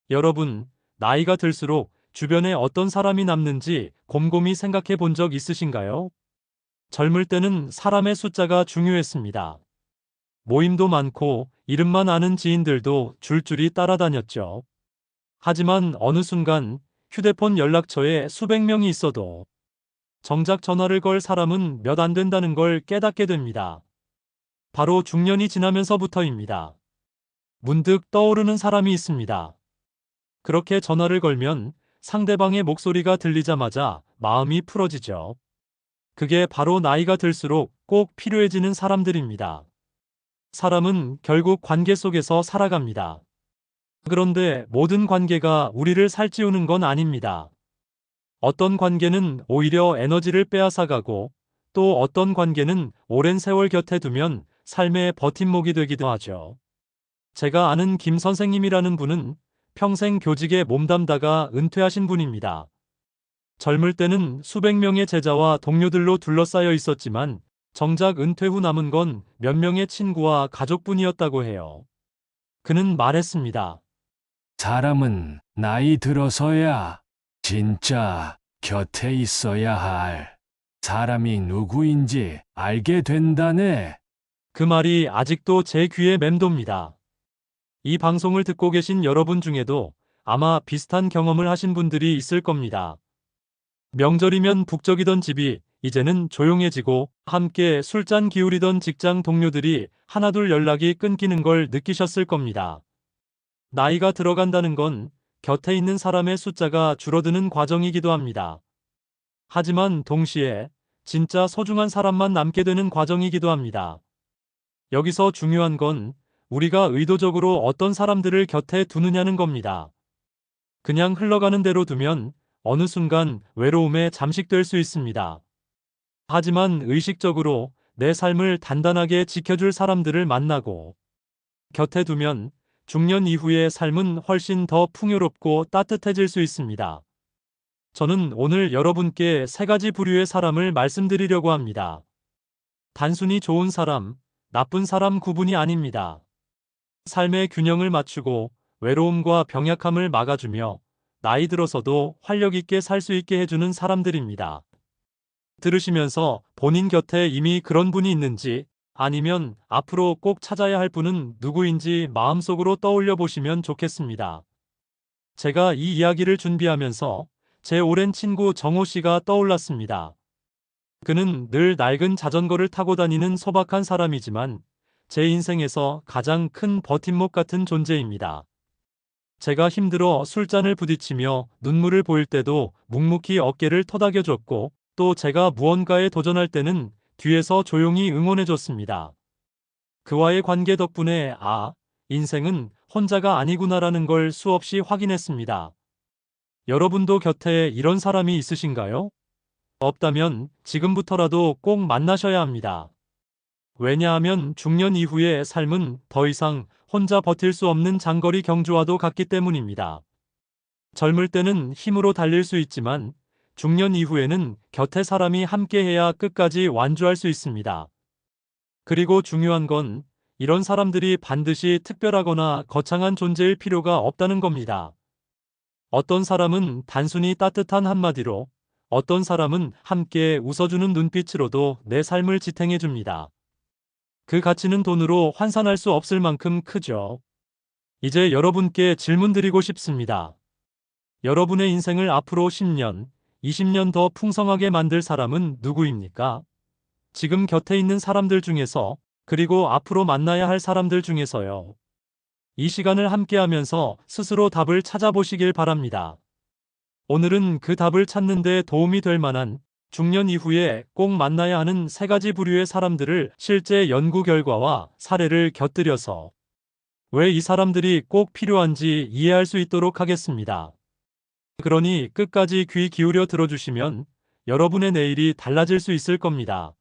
여러분, 나이가 들수록 주변에 어떤 사람이 남는지 곰곰이 생각해 본 적 있으신가요? 젊을 때는 사람의 숫자가 중요했습니다. 모임도 많고 이름만 아는 지인들도 줄줄이 따라다녔죠. 하지만 어느 순간 휴대폰 연락처에 수백 명이 있어도 정작 전화를 걸 사람은 몇 안 된다는 걸 깨닫게 됩니다. 바로 중년이 지나면서부터입니다. 문득 떠오르는 사람이 있습니다. 그렇게 전화를 걸면 상대방의 목소리가 들리자마자 마음이 풀어지죠. 그게 바로 나이가 들수록 꼭 필요해지는 사람들입니다. 사람은 결국 관계 속에서 살아갑니다. 그런데 모든 관계가 우리를 살찌우는 건 아닙니다. 어떤 관계는 오히려 에너지를 빼앗아가고 또 어떤 관계는 오랜 세월 곁에 두면 삶의 버팀목이 되기도 하죠. 제가 아는 김 선생님이라는 분은 평생 교직에 몸담다가 은퇴하신 분입니다. 젊을 때는 수백 명의 제자와 동료들로 둘러싸여 있었지만 정작 은퇴 후 남은 건 몇 명의 친구와 가족뿐이었다고 해요. 그는 말했습니다. 사람은 나이 들어서야 진짜 곁에 있어야 할 사람이 누구인지 알게 된다네. 그 말이 아직도 제 귀에 맴돕니다. 이 방송을 듣고 계신 여러분 중에도 아마 비슷한 경험을 하신 분들이 있을 겁니다. 명절이면 북적이던 집이 이제는 조용해지고 함께 술잔 기울이던 직장 동료들이 하나둘 연락이 끊기는 걸 느끼셨을 겁니다. 나이가 들어간다는 건 곁에 있는 사람의 숫자가 줄어드는 과정이기도 합니다. 하지만 동시에 진짜 소중한 사람만 남게 되는 과정이기도 합니다. 여기서 중요한 건 우리가 의도적으로 어떤 사람들을 곁에 두느냐는 겁니다. 그냥 흘러가는 대로 두면 어느 순간 외로움에 잠식될 수 있습니다. 하지만 의식적으로 내 삶을 단단하게 지켜줄 사람들을 만나고 곁에 두면 중년 이후의 삶은 훨씬 더 풍요롭고 따뜻해질 수 있습니다. 저는 오늘 여러분께 세 가지 부류의 사람을 말씀드리려고 합니다. 단순히 좋은 사람, 나쁜 사람 구분이 아닙니다. 삶의 균형을 맞추고 외로움과 병약함을 막아주며 나이 들어서도 활력 있게 살 수 있게 해주는 사람들입니다. 들으시면서 본인 곁에 이미 그런 분이 있는지 아니면 앞으로 꼭 찾아야 할 분은 누구인지 마음속으로 떠올려 보시면 좋겠습니다. 제가 이 이야기를 준비하면서 제 오랜 친구 정호 씨가 떠올랐습니다. 그는 늘 낡은 자전거를 타고 다니는 소박한 사람이지만 제 인생에서 가장 큰 버팀목 같은 존재입니다. 제가 힘들어 술잔을 부딪히며 눈물을 보일 때도 묵묵히 어깨를 토닥여줬고 또 제가 무언가에 도전할 때는 뒤에서 조용히 응원해줬습니다. 그와의 관계 덕분에 인생은 혼자가 아니구나라는 걸 수없이 확인했습니다. 여러분도 곁에 이런 사람이 있으신가요? 없다면 지금부터라도 꼭 만나셔야 합니다. 왜냐하면 중년 이후의 삶은 더 이상 혼자 버틸 수 없는 장거리 경주와도 같기 때문입니다. 젊을 때는 힘으로 달릴 수 있지만 중년 이후에는 곁에 사람이 함께해야 끝까지 완주할 수 있습니다. 그리고 중요한 건 이런 사람들이 반드시 특별하거나 거창한 존재일 필요가 없다는 겁니다. 어떤 사람은 단순히 따뜻한 한마디로, 어떤 사람은 함께 웃어주는 눈빛으로도 내 삶을 지탱해줍니다. 그 가치는 돈으로 환산할 수 없을 만큼 크죠. 이제 여러분께 질문 드리고 싶습니다. 여러분의 인생을 앞으로 10년, 20년 더 풍성하게 만들 사람은 누구입니까? 지금 곁에 있는 사람들 중에서, 그리고 앞으로 만나야 할 사람들 중에서요. 이 시간을 함께하면서 스스로 답을 찾아보시길 바랍니다. 오늘은 그 답을 찾는 데 도움이 될 만한 중년 이후에 꼭 만나야 하는 세 가지 부류의 사람들을 실제 연구 결과와 사례를 곁들여서 왜 이 사람들이 꼭 필요한지 이해할 수 있도록 하겠습니다. 그러니 끝까지 귀 기울여 들어주시면 여러분의 내일이 달라질 수 있을 겁니다.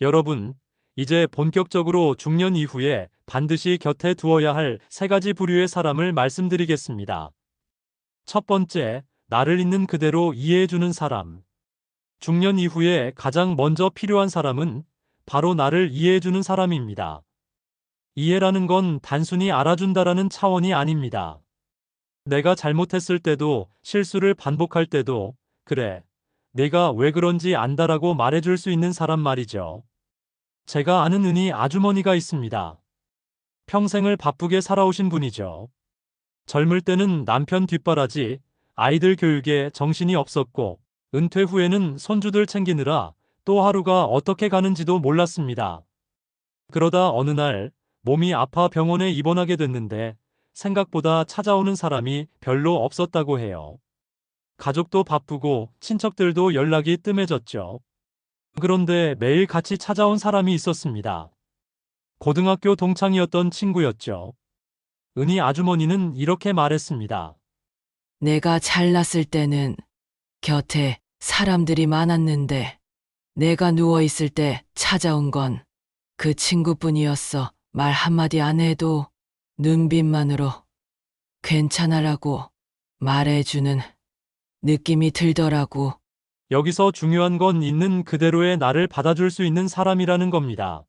여러분, 이제 본격적으로 중년 이후에 반드시 곁에 두어야 할 세 가지 부류의 사람을 말씀드리겠습니다. 첫 번째, 나를 있는 그대로 이해해주는 사람. 중년 이후에 가장 먼저 필요한 사람은 바로 나를 이해해주는 사람입니다. 이해라는 건 단순히 알아준다라는 차원이 아닙니다. 내가 잘못했을 때도, 실수를 반복할 때도, 그래, 내가 왜 그런지 안다라고 말해줄 수 있는 사람 말이죠. 제가 아는 은희 아주머니가 있습니다. 평생을 바쁘게 살아오신 분이죠. 젊을 때는 남편 뒷바라지, 아이들 교육에 정신이 없었고, 은퇴 후에는 손주들 챙기느라 또 하루가 어떻게 가는지도 몰랐습니다. 그러다 어느 날 몸이 아파 병원에 입원하게 됐는데 생각보다 찾아오는 사람이 별로 없었다고 해요. 가족도 바쁘고 친척들도 연락이 뜸해졌죠. 그런데 매일 같이 찾아온 사람이 있었습니다. 고등학교 동창이었던 친구였죠. 은희 아주머니는 이렇게 말했습니다. 내가 잘났을 때는 곁에 사람들이 많았는데 내가 누워있을 때 찾아온 건 그 친구뿐이었어. 말 한마디 안 해도 눈빛만으로 괜찮아라고 말해주는 느낌이 들더라고. 여기서 중요한 건 있는 그대로의 나를 받아줄 수 있는 사람이라는 겁니다.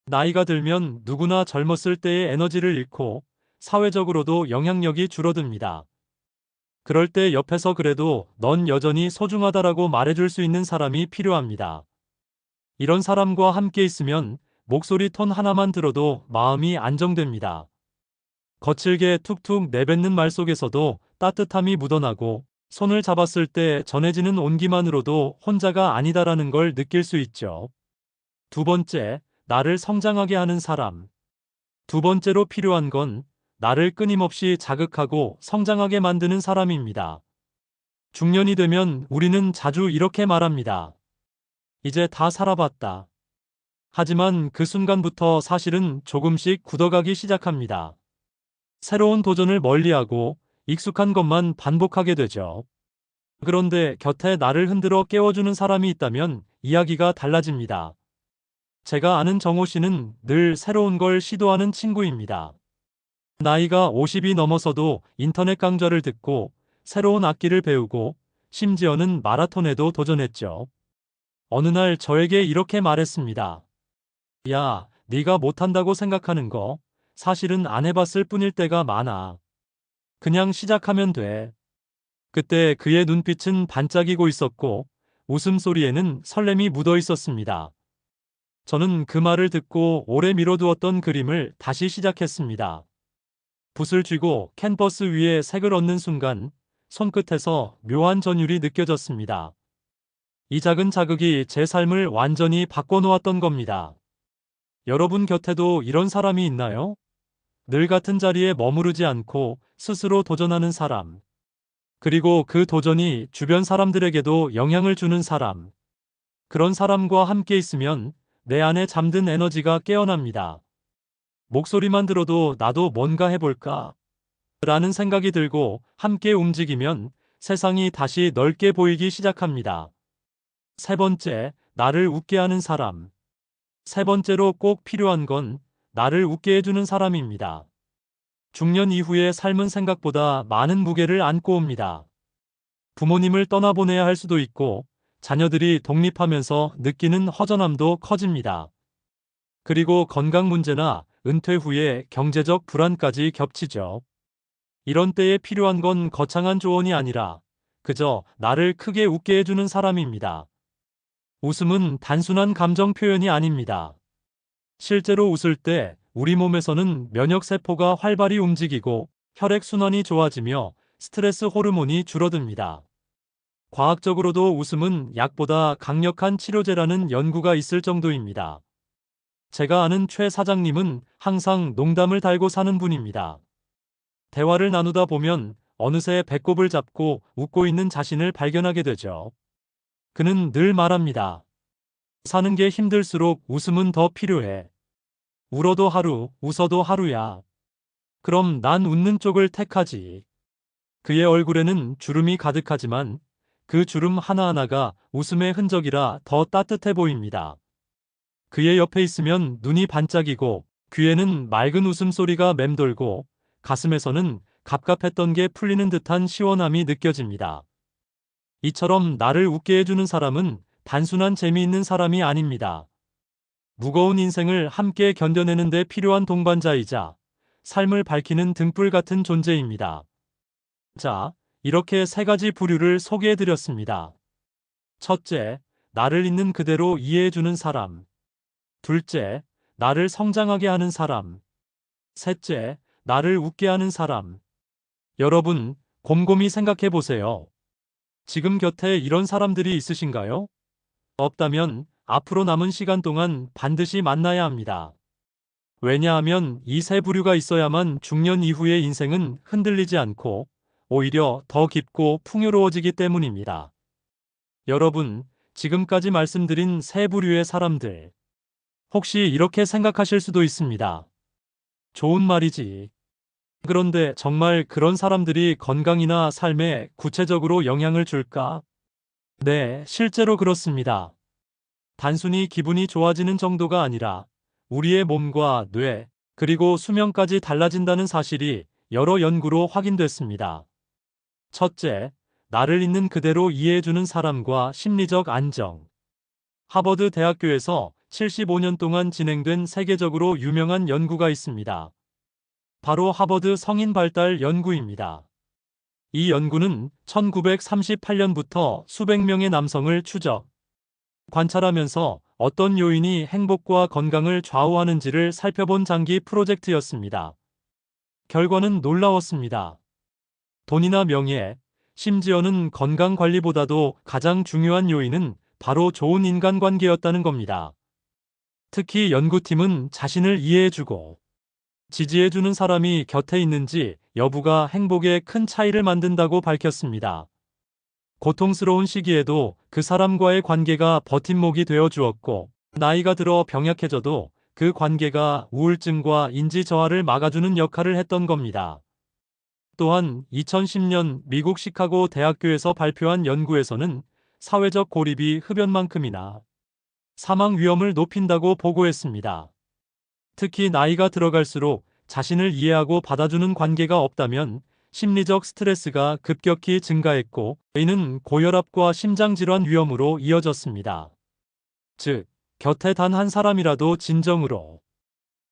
나이가 들면 누구나 젊었을 때의 에너지를 잃고 사회적으로도 영향력이 줄어듭니다. 그럴 때 옆에서 그래도 넌 여전히 소중하다라고 말해줄 수 있는 사람이 필요합니다. 이런 사람과 함께 있으면 목소리 톤 하나만 들어도 마음이 안정됩니다. 거칠게 툭툭 내뱉는 말 속에서도 따뜻함이 묻어나고 손을 잡았을 때 전해지는 온기만으로도 혼자가 아니다라는 걸 느낄 수 있죠. 두 번째, 나를 성장하게 하는 사람. 두 번째로 필요한 건 나를 끊임없이 자극하고 성장하게 만드는 사람입니다. 중년이 되면 우리는 자주 이렇게 말합니다. 이제 다 살아봤다. 하지만 그 순간부터 사실은 조금씩 굳어가기 시작합니다. 새로운 도전을 멀리하고 익숙한 것만 반복하게 되죠. 그런데 곁에 나를 흔들어 깨워주는 사람이 있다면 이야기가 달라집니다. 제가 아는 정호 씨는 늘 새로운 걸 시도하는 친구입니다. 나이가 50이 넘어서도 인터넷 강좌를 듣고 새로운 악기를 배우고 심지어는 마라톤에도 도전했죠. 어느 날 저에게 이렇게 말했습니다. 야, 네가 못한다고 생각하는 거 사실은 안 해봤을 뿐일 때가 많아. 그냥 시작하면 돼. 그때 그의 눈빛은 반짝이고 있었고 웃음소리에는 설렘이 묻어 있었습니다. 저는 그 말을 듣고 오래 미뤄두었던 그림을 다시 시작했습니다. 붓을 쥐고 캔버스 위에 색을 얹는 순간 손끝에서 묘한 전율이 느껴졌습니다. 이 작은 자극이 제 삶을 완전히 바꿔놓았던 겁니다. 여러분 곁에도 이런 사람이 있나요? 늘 같은 자리에 머무르지 않고 스스로 도전하는 사람. 그리고 그 도전이 주변 사람들에게도 영향을 주는 사람. 그런 사람과 함께 있으면 내 안에 잠든 에너지가 깨어납니다. 목소리만 들어도 나도 뭔가 해볼까? 라는 생각이 들고 함께 움직이면 세상이 다시 넓게 보이기 시작합니다. 세 번째, 나를 웃게 하는 사람. 세 번째로 꼭 필요한 건 나를 웃게 해주는 사람입니다. 중년 이후의 삶은 생각보다 많은 무게를 안고 옵니다. 부모님을 떠나보내야 할 수도 있고 자녀들이 독립하면서 느끼는 허전함도 커집니다. 그리고 건강 문제나 은퇴 후에 경제적 불안까지 겹치죠. 이런 때에 필요한 건 거창한 조언이 아니라 그저 나를 크게 웃게 해주는 사람입니다. 웃음은 단순한 감정 표현이 아닙니다. 실제로 웃을 때 우리 몸에서는 면역세포가 활발히 움직이고 혈액순환이 좋아지며 스트레스 호르몬이 줄어듭니다. 과학적으로도 웃음은 약보다 강력한 치료제라는 연구가 있을 정도입니다. 제가 아는 최 사장님은 항상 농담을 달고 사는 분입니다. 대화를 나누다 보면 어느새 배꼽을 잡고 웃고 있는 자신을 발견하게 되죠. 그는 늘 말합니다. 사는 게 힘들수록 웃음은 더 필요해. 울어도 하루, 웃어도 하루야. 그럼 난 웃는 쪽을 택하지. 그의 얼굴에는 주름이 가득하지만 그 주름 하나하나가 웃음의 흔적이라 더 따뜻해 보입니다. 그의 옆에 있으면 눈이 반짝이고 귀에는 맑은 웃음소리가 맴돌고 가슴에서는 갑갑했던 게 풀리는 듯한 시원함이 느껴집니다. 이처럼 나를 웃게 해주는 사람은 단순한 재미있는 사람이 아닙니다. 무거운 인생을 함께 견뎌내는 데 필요한 동반자이자 삶을 밝히는 등불 같은 존재입니다. 자, 이렇게 세 가지 부류를 소개해 드렸습니다. 첫째, 나를 있는 그대로 이해해주는 사람. 둘째, 나를 성장하게 하는 사람. 셋째, 나를 웃게 하는 사람. 여러분, 곰곰이 생각해 보세요. 지금 곁에 이런 사람들이 있으신가요? 없다면 앞으로 남은 시간 동안 반드시 만나야 합니다. 왜냐하면 이 세 부류가 있어야만 중년 이후의 인생은 흔들리지 않고 오히려 더 깊고 풍요로워지기 때문입니다. 여러분, 지금까지 말씀드린 세 부류의 사람들, 혹시 이렇게 생각하실 수도 있습니다. 좋은 말이지. 그런데 정말 그런 사람들이 건강이나 삶에 구체적으로 영향을 줄까? 네, 실제로 그렇습니다. 단순히 기분이 좋아지는 정도가 아니라 우리의 몸과 뇌, 그리고 수명까지 달라진다는 사실이 여러 연구로 확인됐습니다. 첫째, 나를 있는 그대로 이해해주는 사람과 심리적 안정. 하버드 대학교에서 75년 동안 진행된 세계적으로 유명한 연구가 있습니다. 바로 하버드 성인 발달 연구입니다. 이 연구는 1938년부터 수백 명의 남성을 추적, 관찰하면서 어떤 요인이 행복과 건강을 좌우하는지를 살펴본 장기 프로젝트였습니다. 결과는 놀라웠습니다. 돈이나 명예, 심지어는 건강 관리보다도 가장 중요한 요인은 바로 좋은 인간관계였다는 겁니다. 특히 연구팀은 자신을 이해해주고 지지해주는 사람이 곁에 있는지 여부가 행복에 큰 차이를 만든다고 밝혔습니다. 고통스러운 시기에도 그 사람과의 관계가 버팀목이 되어 주었고, 나이가 들어 병약해져도 그 관계가 우울증과 인지 저하를 막아주는 역할을 했던 겁니다. 또한 2010년 미국 시카고 대학교에서 발표한 연구에서는 사회적 고립이 흡연만큼이나 사망 위험을 높인다고 보고했습니다. 특히 나이가 들어갈수록 자신을 이해하고 받아주는 관계가 없다면 심리적 스트레스가 급격히 증가했고, 이는 고혈압과 심장질환 위험으로 이어졌습니다. 즉, 곁에 단 한 사람이라도 진정으로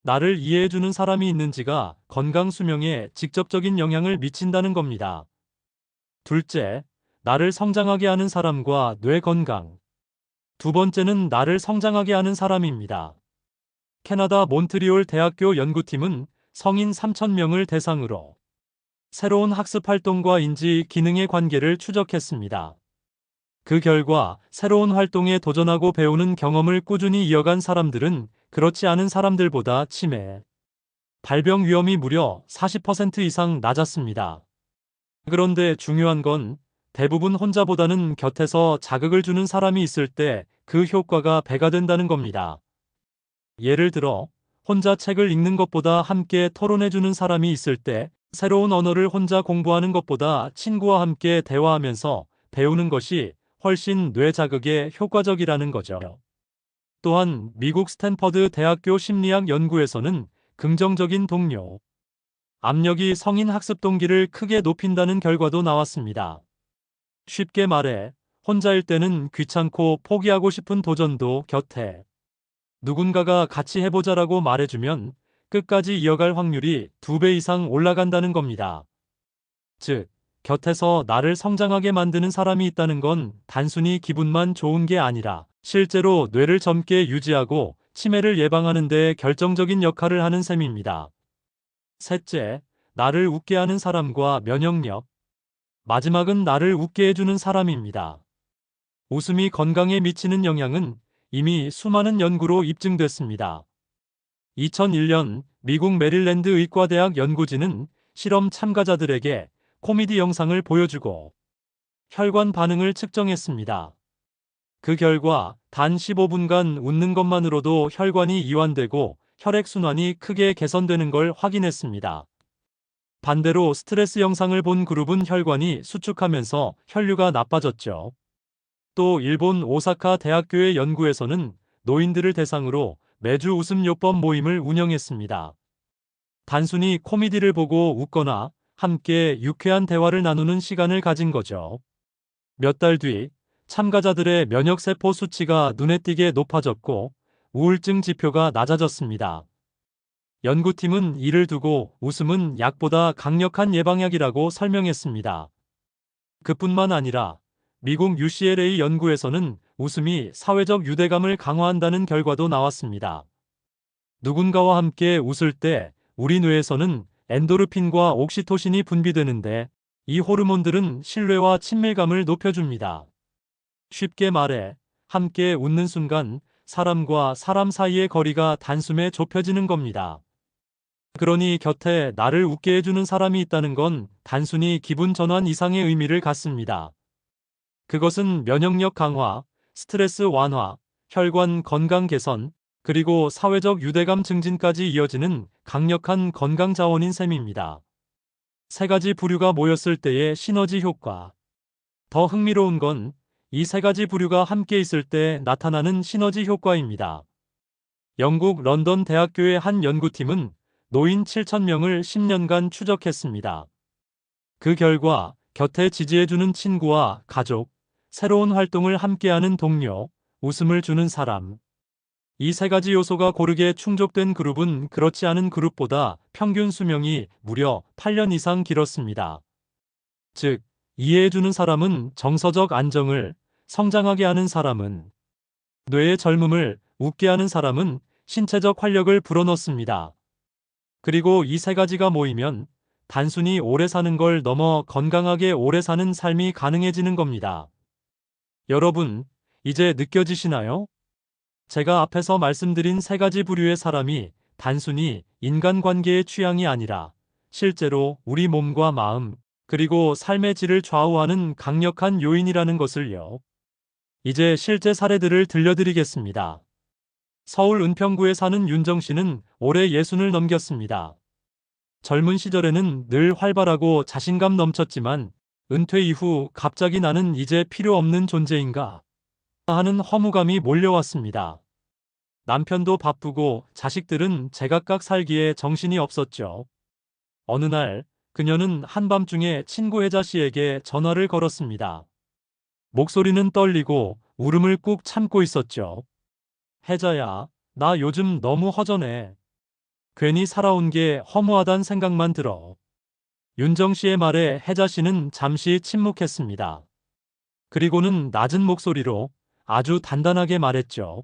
나를 이해해주는 사람이 있는지가 건강 수명에 직접적인 영향을 미친다는 겁니다. 둘째, 나를 성장하게 하는 사람과 뇌 건강. 두 번째는 나를 성장하게 하는 사람입니다. 캐나다 몬트리올 대학교 연구팀은 성인 3,000명을 대상으로 새로운 학습 활동과 인지 기능의 관계를 추적했습니다. 그 결과 새로운 활동에 도전하고 배우는 경험을 꾸준히 이어간 사람들은 그렇지 않은 사람들보다 치매, 발병 위험이 무려 40% 이상 낮았습니다. 그런데 중요한 건 대부분 혼자보다는 곁에서 자극을 주는 사람이 있을 때 그 효과가 배가 된다는 겁니다. 예를 들어, 혼자 책을 읽는 것보다 함께 토론해주는 사람이 있을 때, 새로운 언어를 혼자 공부하는 것보다 친구와 함께 대화하면서 배우는 것이 훨씬 뇌 자극에 효과적이라는 거죠. 또한 미국 스탠퍼드 대학교 심리학 연구에서는 긍정적인 동료, 압력이 성인 학습 동기를 크게 높인다는 결과도 나왔습니다. 쉽게 말해, 혼자일 때는 귀찮고 포기하고 싶은 도전도 곁에 누군가가 같이 해보자라고 말해주면 끝까지 이어갈 확률이 2배 이상 올라간다는 겁니다. 즉, 곁에서 나를 성장하게 만드는 사람이 있다는 건 단순히 기분만 좋은 게 아니라 실제로 뇌를 젊게 유지하고 치매를 예방하는 데 결정적인 역할을 하는 셈입니다. 셋째, 나를 웃게 하는 사람과 면역력. 마지막은 나를 웃게 해주는 사람입니다. 웃음이 건강에 미치는 영향은 이미 수많은 연구로 입증됐습니다. 2001년 미국 메릴랜드 의과대학 연구진은 실험 참가자들에게 코미디 영상을 보여주고 혈관 반응을 측정했습니다. 그 결과 단 15분간 웃는 것만으로도 혈관이 이완되고 혈액순환이 크게 개선되는 걸 확인했습니다. 반대로 스트레스 영상을 본 그룹은 혈관이 수축하면서 혈류가 나빠졌죠. 또 일본 오사카 대학교의 연구에서는 노인들을 대상으로 매주 웃음 요법 모임을 운영했습니다. 단순히 코미디를 보고 웃거나 함께 유쾌한 대화를 나누는 시간을 가진 거죠. 몇 달 뒤 참가자들의 면역세포 수치가 눈에 띄게 높아졌고 우울증 지표가 낮아졌습니다. 연구팀은 이를 두고 웃음은 약보다 강력한 예방약이라고 설명했습니다. 그뿐만 아니라 미국 UCLA 연구에서는 웃음이 사회적 유대감을 강화한다는 결과도 나왔습니다. 누군가와 함께 웃을 때 우리 뇌에서는 엔도르핀과 옥시토신이 분비되는데 이 호르몬들은 신뢰와 친밀감을 높여줍니다. 쉽게 말해, 함께 웃는 순간 사람과 사람 사이의 거리가 단숨에 좁혀지는 겁니다. 그러니 곁에 나를 웃게 해주는 사람이 있다는 건 단순히 기분 전환 이상의 의미를 갖습니다. 그것은 면역력 강화, 스트레스 완화, 혈관 건강 개선, 그리고 사회적 유대감 증진까지 이어지는 강력한 건강 자원인 셈입니다. 세 가지 부류가 모였을 때의 시너지 효과. 더 흥미로운 건 이 세 가지 부류가 함께 있을 때 나타나는 시너지 효과입니다. 영국 런던 대학교의 한 연구팀은 노인 7,000명을 10년간 추적했습니다. 그 결과 곁에 지지해주는 친구와 가족, 새로운 활동을 함께하는 동료, 웃음을 주는 사람. 이 세 가지 요소가 고르게 충족된 그룹은 그렇지 않은 그룹보다 평균 수명이 무려 8년 이상 길었습니다. 즉, 이해해주는 사람은 정서적 안정을, 성장하게 하는 사람은 뇌의 젊음을, 웃게 하는 사람은 신체적 활력을 불어넣습니다. 그리고 이 세 가지가 모이면 단순히 오래 사는 걸 넘어 건강하게 오래 사는 삶이 가능해지는 겁니다. 여러분, 이제 느껴지시나요? 제가 앞에서 말씀드린 세 가지 부류의 사람이 단순히 인간관계의 취향이 아니라 실제로 우리 몸과 마음, 그리고 삶의 질을 좌우하는 강력한 요인이라는 것을요. 이제 실제 사례들을 들려드리겠습니다. 서울 은평구에 사는 윤정 씨는 올해 60을 넘겼습니다. 젊은 시절에는 늘 활발하고 자신감 넘쳤지만 은퇴 이후 갑자기 나는 이제 필요 없는 존재인가 하는 허무감이 몰려왔습니다. 남편도 바쁘고 자식들은 제각각 살기에 정신이 없었죠. 어느 날 그녀는 한밤중에 친구 혜자 씨에게 전화를 걸었습니다. 목소리는 떨리고 울음을 꾹 참고 있었죠. 혜자야, 나 요즘 너무 허전해. 괜히 살아온 게 허무하단 생각만 들어. 윤정 씨의 말에 혜자 씨는 잠시 침묵했습니다. 그리고는 낮은 목소리로 아주 단단하게 말했죠.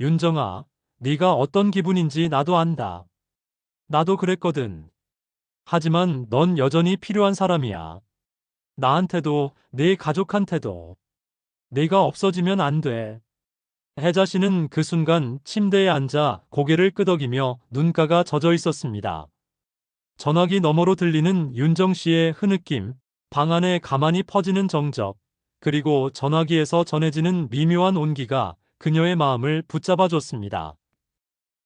윤정아, 네가 어떤 기분인지 나도 안다. 나도 그랬거든. 하지만 넌 여전히 필요한 사람이야. 나한테도, 네 가족한테도. 네가 없어지면 안 돼. 혜자 씨는 그 순간 침대에 앉아 고개를 끄덕이며 눈가가 젖어 있었습니다. 전화기 너머로 들리는 윤정 씨의 흐느낌, 방 안에 가만히 퍼지는 정적, 그리고 전화기에서 전해지는 미묘한 온기가 그녀의 마음을 붙잡아줬습니다.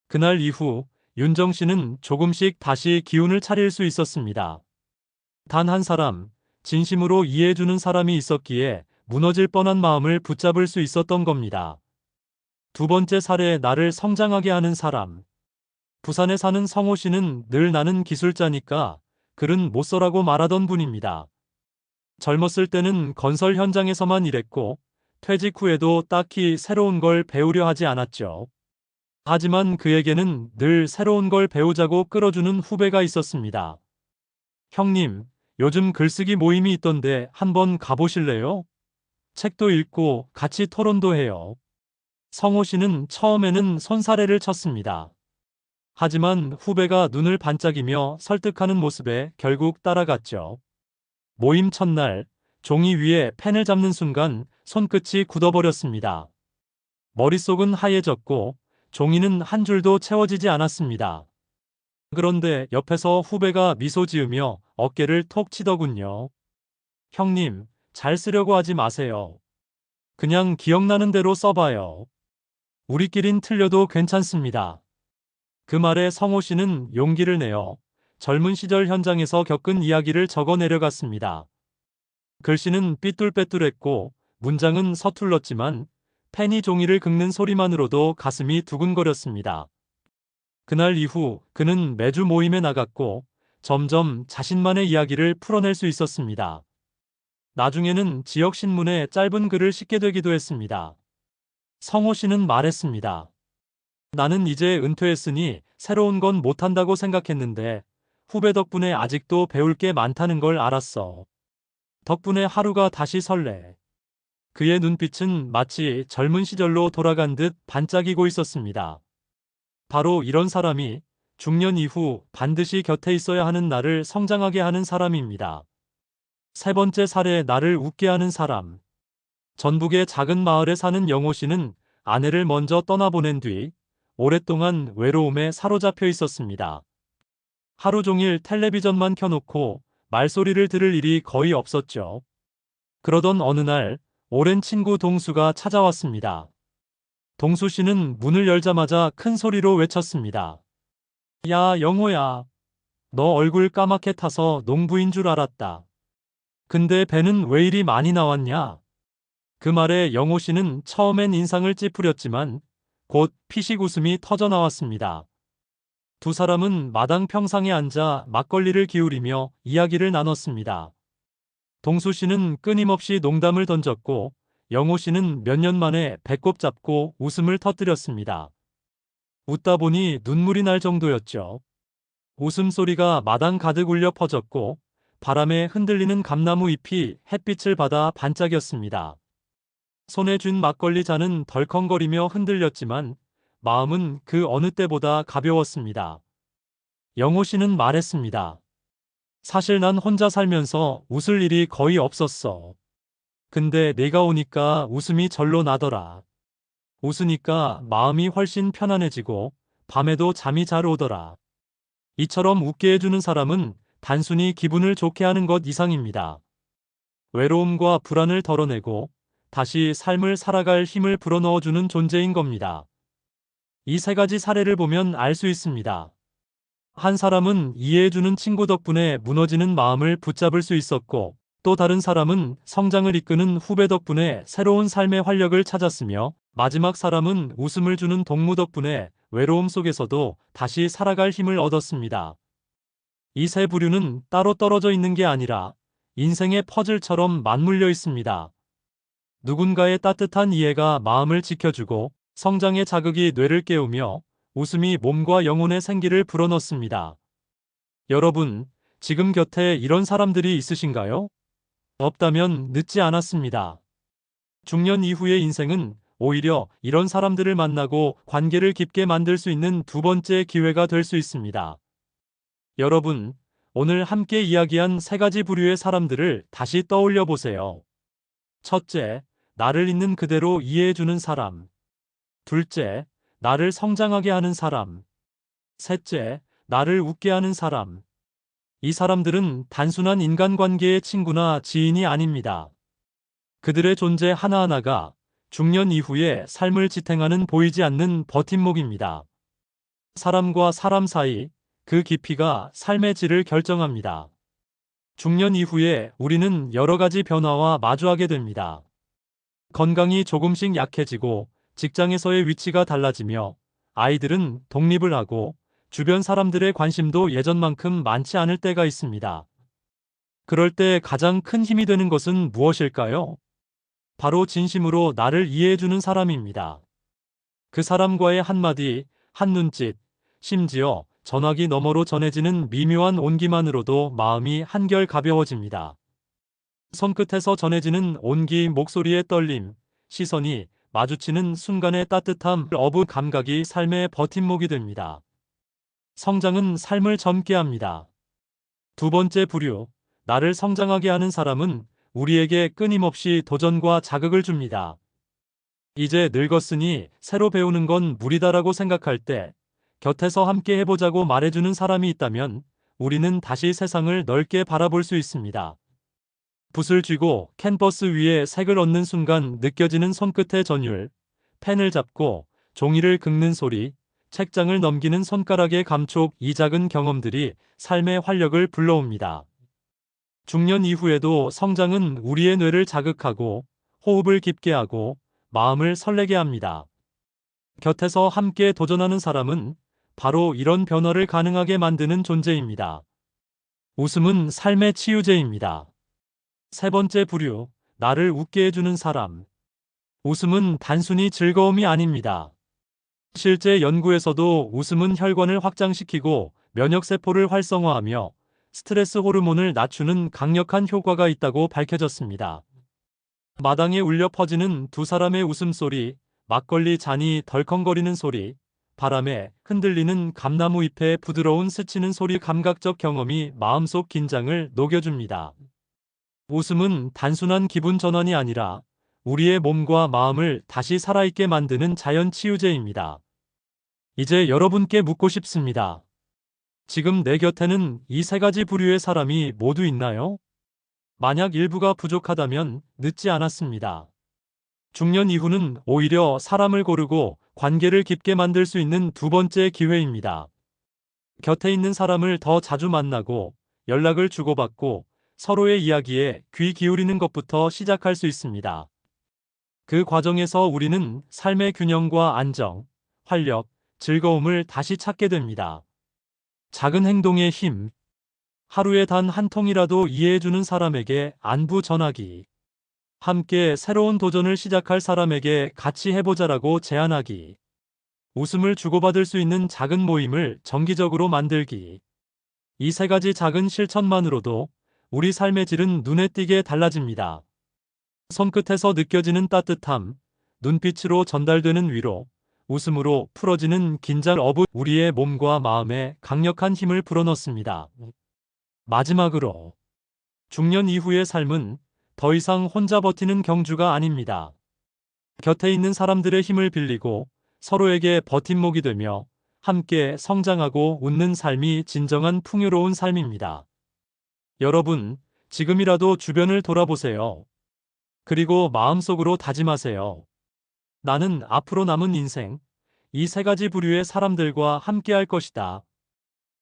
그날 이후 윤정 씨는 조금씩 다시 기운을 차릴 수 있었습니다. 단 한 사람, 진심으로 이해해주는 사람이 있었기에 무너질 뻔한 마음을 붙잡을 수 있었던 겁니다. 두 번째 사례, 나를 성장하게 하는 사람. 부산에 사는 성호 씨는 늘 나는 기술자니까 글은 못 써라고 말하던 분입니다. 젊었을 때는 건설 현장에서만 일했고 퇴직 후에도 딱히 새로운 걸 배우려 하지 않았죠. 하지만 그에게는 늘 새로운 걸 배우자고 끌어주는 후배가 있었습니다. 형님, 요즘 글쓰기 모임이 있던데 한번 가보실래요? 책도 읽고 같이 토론도 해요. 성호 씨는 처음에는 손사래를 쳤습니다. 하지만 후배가 눈을 반짝이며 설득하는 모습에 결국 따라갔죠. 모임 첫날, 종이 위에 펜을 잡는 순간 손끝이 굳어버렸습니다. 머릿속은 하얘졌고 종이는 한 줄도 채워지지 않았습니다. 그런데 옆에서 후배가 미소 지으며 어깨를 톡 치더군요. 형님, 잘 쓰려고 하지 마세요. 그냥 기억나는 대로 써봐요. 우리끼린 틀려도 괜찮습니다. 그 말에 성호 씨는 용기를 내어 젊은 시절 현장에서 겪은 이야기를 적어 내려갔습니다. 글씨는 삐뚤빼뚤했고 문장은 서툴렀지만 펜이 종이를 긁는 소리만으로도 가슴이 두근거렸습니다. 그날 이후 그는 매주 모임에 나갔고 점점 자신만의 이야기를 풀어낼 수 있었습니다. 나중에는 지역 신문에 짧은 글을 싣게 되기도 했습니다. 성호 씨는 말했습니다. 나는 이제 은퇴했으니 새로운 건 못한다고 생각했는데 후배 덕분에 아직도 배울 게 많다는 걸 알았어. 덕분에 하루가 다시 설레. 그의 눈빛은 마치 젊은 시절로 돌아간 듯 반짝이고 있었습니다. 바로 이런 사람이 중년 이후 반드시 곁에 있어야 하는 나를 성장하게 하는 사람입니다. 세 번째 사례, 나를 웃게 하는 사람. 전북의 작은 마을에 사는 영호 씨는 아내를 먼저 떠나보낸 뒤 오랫동안 외로움에 사로잡혀 있었습니다. 하루 종일 텔레비전만 켜놓고 말소리를 들을 일이 거의 없었죠. 그러던 어느 날 오랜 친구 동수가 찾아왔습니다. 동수 씨는 문을 열자마자 큰 소리로 외쳤습니다. 야, 영호야. 너 얼굴 까맣게 타서 농부인 줄 알았다. 근데 배는 왜 이리 많이 나왔냐? 그 말에 영호 씨는 처음엔 인상을 찌푸렸지만 곧 피식 웃음이 터져 나왔습니다. 두 사람은 마당 평상에 앉아 막걸리를 기울이며 이야기를 나눴습니다. 동수 씨는 끊임없이 농담을 던졌고 영호 씨는 몇 년 만에 배꼽 잡고 웃음을 터뜨렸습니다. 웃다 보니 눈물이 날 정도였죠. 웃음소리가 마당 가득 울려 퍼졌고 바람에 흔들리는 감나무 잎이 햇빛을 받아 반짝였습니다. 손에 쥔 막걸리 잔은 덜컹거리며 흔들렸지만 마음은 그 어느 때보다 가벼웠습니다. 영호 씨는 말했습니다. 사실 난 혼자 살면서 웃을 일이 거의 없었어. 근데 내가 오니까 웃음이 절로 나더라. 웃으니까 마음이 훨씬 편안해지고 밤에도 잠이 잘 오더라. 이처럼 웃게 해주는 사람은 단순히 기분을 좋게 하는 것 이상입니다. 외로움과 불안을 덜어내고 다시 삶을 살아갈 힘을 불어넣어주는 존재인 겁니다. 이 세 가지 사례를 보면 알 수 있습니다. 한 사람은 이해해주는 친구 덕분에 무너지는 마음을 붙잡을 수 있었고, 또 다른 사람은 성장을 이끄는 후배 덕분에 새로운 삶의 활력을 찾았으며, 마지막 사람은 웃음을 주는 동무 덕분에 외로움 속에서도 다시 살아갈 힘을 얻었습니다. 이 세 부류는 따로 떨어져 있는 게 아니라 인생의 퍼즐처럼 맞물려 있습니다. 누군가의 따뜻한 이해가 마음을 지켜주고 성장의 자극이 뇌를 깨우며 웃음이 몸과 영혼의 생기를 불어넣습니다. 여러분, 지금 곁에 이런 사람들이 있으신가요? 없다면 늦지 않았습니다. 중년 이후의 인생은 오히려 이런 사람들을 만나고 관계를 깊게 만들 수 있는 두 번째 기회가 될 수 있습니다. 여러분, 오늘 함께 이야기한 세 가지 부류의 사람들을 다시 떠올려 보세요. 첫째, 나를 있는 그대로 이해해주는 사람. 둘째, 나를 성장하게 하는 사람. 셋째, 나를 웃게 하는 사람. 이 사람들은 단순한 인간관계의 친구나 지인이 아닙니다. 그들의 존재 하나하나가 중년 이후의 삶을 지탱하는 보이지 않는 버팀목입니다. 사람과 사람 사이, 그 깊이가 삶의 질을 결정합니다. 중년 이후에 우리는 여러 가지 변화와 마주하게 됩니다. 건강이 조금씩 약해지고 직장에서의 위치가 달라지며 아이들은 독립을 하고 주변 사람들의 관심도 예전만큼 많지 않을 때가 있습니다. 그럴 때 가장 큰 힘이 되는 것은 무엇일까요? 바로 진심으로 나를 이해해주는 사람입니다. 그 사람과의 한마디, 한눈짓, 심지어 전화기 너머로 전해지는 미묘한 온기만으로도 마음이 한결 가벼워집니다. 손끝에서 전해지는 온기, 목소리의 떨림, 시선이 마주치는 순간의 따뜻함, 어부 감각이 삶의 버팀목이 됩니다. 성장은 삶을 젊게 합니다. 두 번째 부류, 나를 성장하게 하는 사람은 우리에게 끊임없이 도전과 자극을 줍니다. 이제 늙었으니 새로 배우는 건 무리다라고 생각할 때 곁에서 함께 해보자고 말해주는 사람이 있다면 우리는 다시 세상을 넓게 바라볼 수 있습니다. 붓을 쥐고 캔버스 위에 색을 얹는 순간 느껴지는 손끝의 전율, 펜을 잡고 종이를 긁는 소리, 책장을 넘기는 손가락의 감촉, 이 작은 경험들이 삶의 활력을 불러옵니다. 중년 이후에도 성장은 우리의 뇌를 자극하고 호흡을 깊게 하고 마음을 설레게 합니다. 곁에서 함께 도전하는 사람은 바로 이런 변화를 가능하게 만드는 존재입니다. 웃음은 삶의 치유제입니다. 세 번째 부류, 나를 웃게 해주는 사람. 웃음은 단순히 즐거움이 아닙니다. 실제 연구에서도 웃음은 혈관을 확장시키고 면역세포를 활성화하며 스트레스 호르몬을 낮추는 강력한 효과가 있다고 밝혀졌습니다. 마당에 울려 퍼지는 두 사람의 웃음소리, 막걸리 잔이 덜컹거리는 소리, 바람에 흔들리는 감나무 잎의 부드러운 스치는 소리 감각적 경험이 마음속 긴장을 녹여줍니다. 웃음은 단순한 기분 전환이 아니라 우리의 몸과 마음을 다시 살아있게 만드는 자연 치유제입니다. 이제 여러분께 묻고 싶습니다. 지금 내 곁에는 이 세 가지 부류의 사람이 모두 있나요? 만약 일부가 부족하다면 늦지 않았습니다. 중년 이후는 오히려 사람을 고르고 관계를 깊게 만들 수 있는 두 번째 기회입니다. 곁에 있는 사람을 더 자주 만나고 연락을 주고받고 서로의 이야기에 귀 기울이는 것부터 시작할 수 있습니다. 그 과정에서 우리는 삶의 균형과 안정, 활력, 즐거움을 다시 찾게 됩니다. 작은 행동의 힘. 하루에 단 한 통이라도 이해해주는 사람에게 안부 전하기. 함께 새로운 도전을 시작할 사람에게 같이 해보자라고 제안하기. 웃음을 주고받을 수 있는 작은 모임을 정기적으로 만들기. 이 세 가지 작은 실천만으로도 우리 삶의 질은 눈에 띄게 달라집니다. 손끝에서 느껴지는 따뜻함, 눈빛으로 전달되는 위로, 웃음으로 풀어지는 긴장 우리의 몸과 마음에 강력한 힘을 불어넣습니다. 마지막으로, 중년 이후의 삶은 더 이상 혼자 버티는 경주가 아닙니다. 곁에 있는 사람들의 힘을 빌리고 서로에게 버팀목이 되며 함께 성장하고 웃는 삶이 진정한 풍요로운 삶입니다. 여러분, 지금이라도 주변을 돌아보세요. 그리고 마음속으로 다짐하세요. 나는 앞으로 남은 인생, 이 세 가지 부류의 사람들과 함께 할 것이다.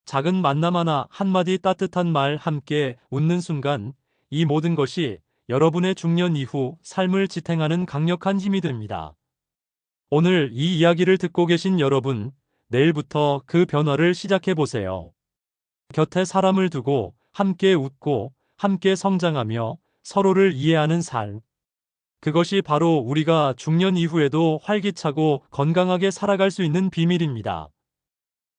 작은 만남 하나, 한마디 따뜻한 말, 함께 웃는 순간, 이 모든 것이 여러분의 중년 이후 삶을 지탱하는 강력한 힘이 됩니다. 오늘 이 이야기를 듣고 계신 여러분, 내일부터 그 변화를 시작해 보세요. 곁에 사람을 두고 함께 웃고 함께 성장하며 서로를 이해하는 삶. 그것이 바로 우리가 중년 이후에도 활기차고 건강하게 살아갈 수 있는 비밀입니다.